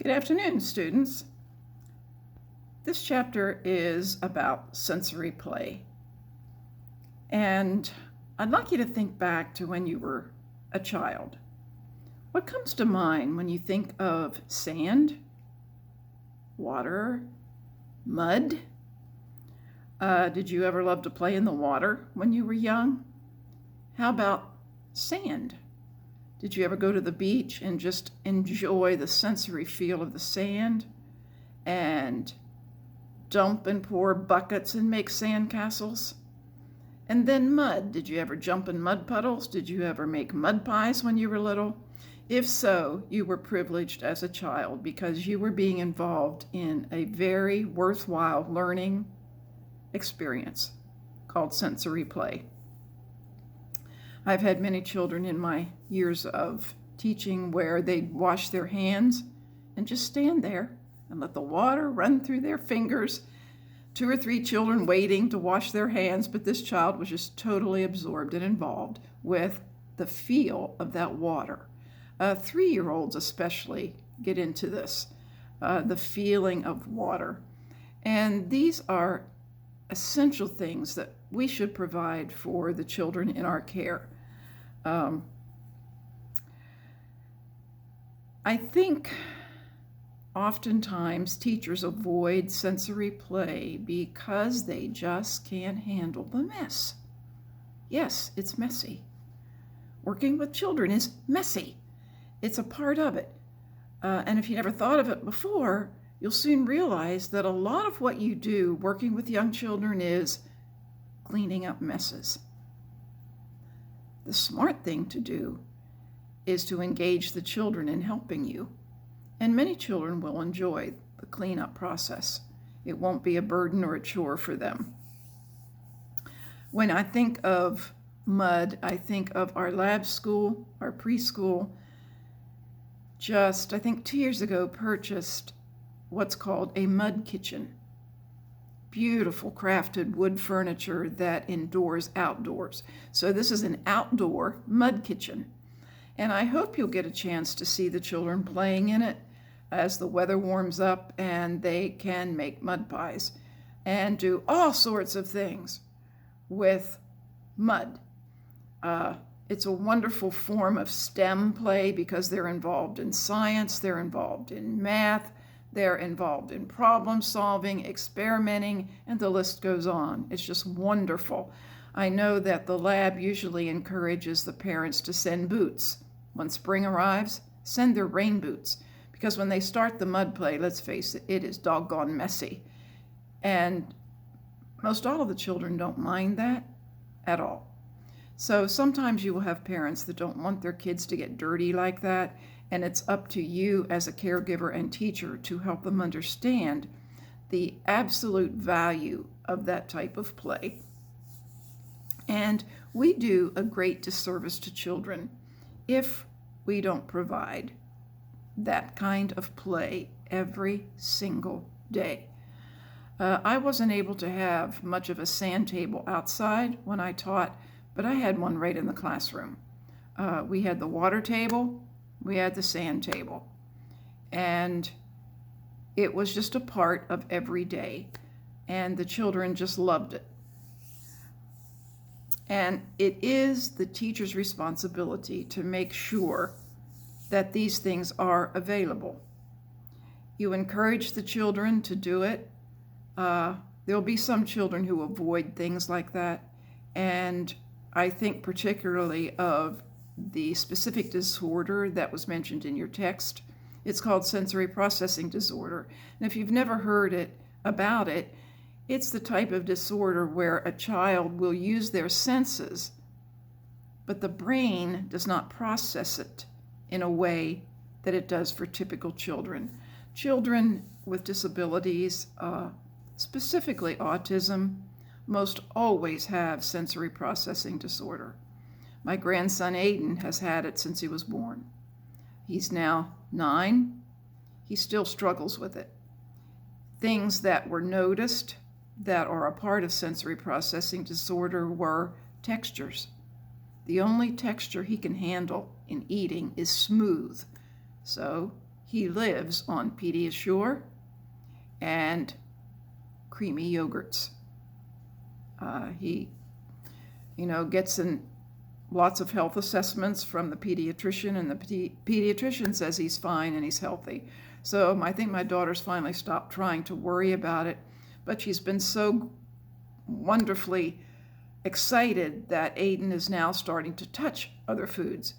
Good afternoon, students. This chapter is about sensory play. And I'd like you to think back to when you were a child. What comes to mind when you think of sand, water, mud? Did you ever love to play in the water when you were young? How about sand? Did you ever go to the beach and just enjoy the sensory feel of the sand and dump and pour buckets and make sand castles? And then mud. Did you ever jump in mud puddles? Did you ever make mud pies when you were little? If so, you were privileged as a child because you were being involved in a very worthwhile learning experience called sensory play. I've had many children in my years of teaching where they'd wash their hands and just stand there and let the water run through their fingers. 2 or 3 children waiting to wash their hands, but this child was just totally absorbed and involved with the feel of that water. 3-year-olds especially get into this, the feeling of water. And these are essential things that we should provide for the children in our care. I think oftentimes teachers avoid sensory play because they just can't handle the mess. Yes, it's messy. Working with children is messy. It's a part of it. And if you never thought of it before, you'll soon realize that a lot of what you do working with young children is cleaning up messes. The smart thing to do is to engage the children in helping you. And many children will enjoy the cleanup process. It won't be a burden or a chore for them. When I think of mud, I think of our lab school, our preschool, just, I think 2 years ago, purchased what's called a mud kitchen. Beautiful crafted wood furniture that endures outdoors. So this is an outdoor mud kitchen. And I hope you'll get a chance to see the children playing in it as the weather warms up and they can make mud pies and do all sorts of things with mud. It's a wonderful form of STEM play because they're involved in science, they're involved in math, they're involved in problem solving, experimenting, and the list goes on. It's just wonderful. I know that the lab usually encourages the parents to send boots. When spring arrives, send their rain boots. Because when they start the mud play, let's face it, it is doggone messy. And most all of the children don't mind that at all. So sometimes you will have parents that don't want their kids to get dirty like that, and it's up to you as a caregiver and teacher to help them understand the absolute value of that type of play. And we do a great disservice to children if we don't provide that kind of play every single day. I wasn't able to have much of a sand table outside when I taught, but I had one right in the classroom. We had the water table, we had the sand table, and it was just a part of every day, and the children just loved it. And it is the teacher's responsibility to make sure that these things are available. You encourage the children to do it. There'll be some children who avoid things like that, and I think particularly of the specific disorder that was mentioned in your text. It's called sensory processing disorder. And if you've never heard about it, it's the type of disorder where a child will use their senses, but the brain does not process it in a way that it does for typical children. Children with disabilities, specifically autism, most always have sensory processing disorder. My grandson Aiden has had it since he was born. He's now 9. He still struggles with it. Things that were noticed that are a part of sensory processing disorder were textures. The only texture he can handle in eating is smooth. So He lives on Pediasure and creamy yogurts. He, gets in lots of health assessments from the pediatrician, and the pediatrician says he's fine and he's healthy. So I think my daughter's finally stopped trying to worry about it, but she's been so wonderfully excited that Aiden is now starting to touch other foods.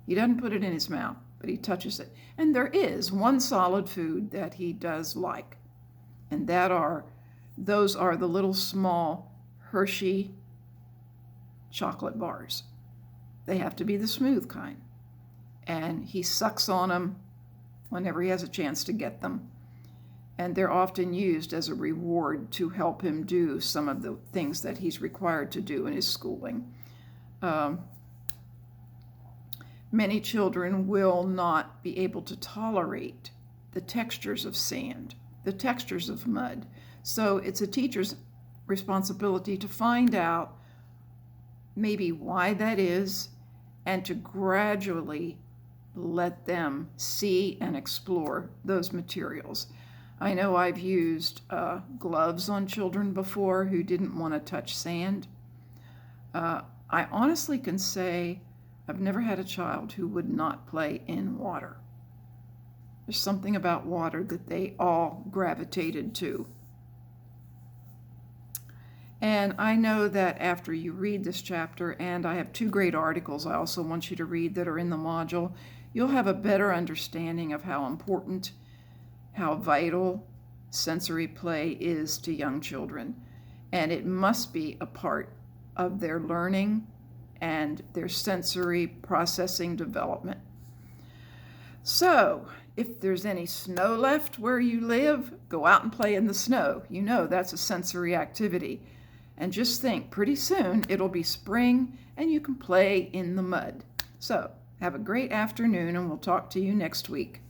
He doesn't put it in his mouth, but he touches it. And there is one solid food that he does like, and those are the little small Hershey chocolate bars. They have to be the smooth kind. And he sucks on them whenever he has a chance to get them. And they're often used as a reward to help him do some of the things that he's required to do in his schooling. Many children will not be able to tolerate the textures of sand, the textures of mud. So it's a teacher's responsibility to find out maybe why that is, and to gradually let them see and explore those materials. I know I've used gloves on children before who didn't want to touch sand. I honestly can say I've never had a child who would not play in water. There's something about water that they all gravitated to. And I know that after you read this chapter, and I have 2 great articles I also want you to read that are in the module, you'll have a better understanding of how important, how vital sensory play is to young children. And it must be a part of their learning and their sensory processing development. So, if there's any snow left where you live, go out and play in the snow. That's a sensory activity. And just think, pretty soon it'll be spring and you can play in the mud. So, have a great afternoon, and we'll talk to you next week.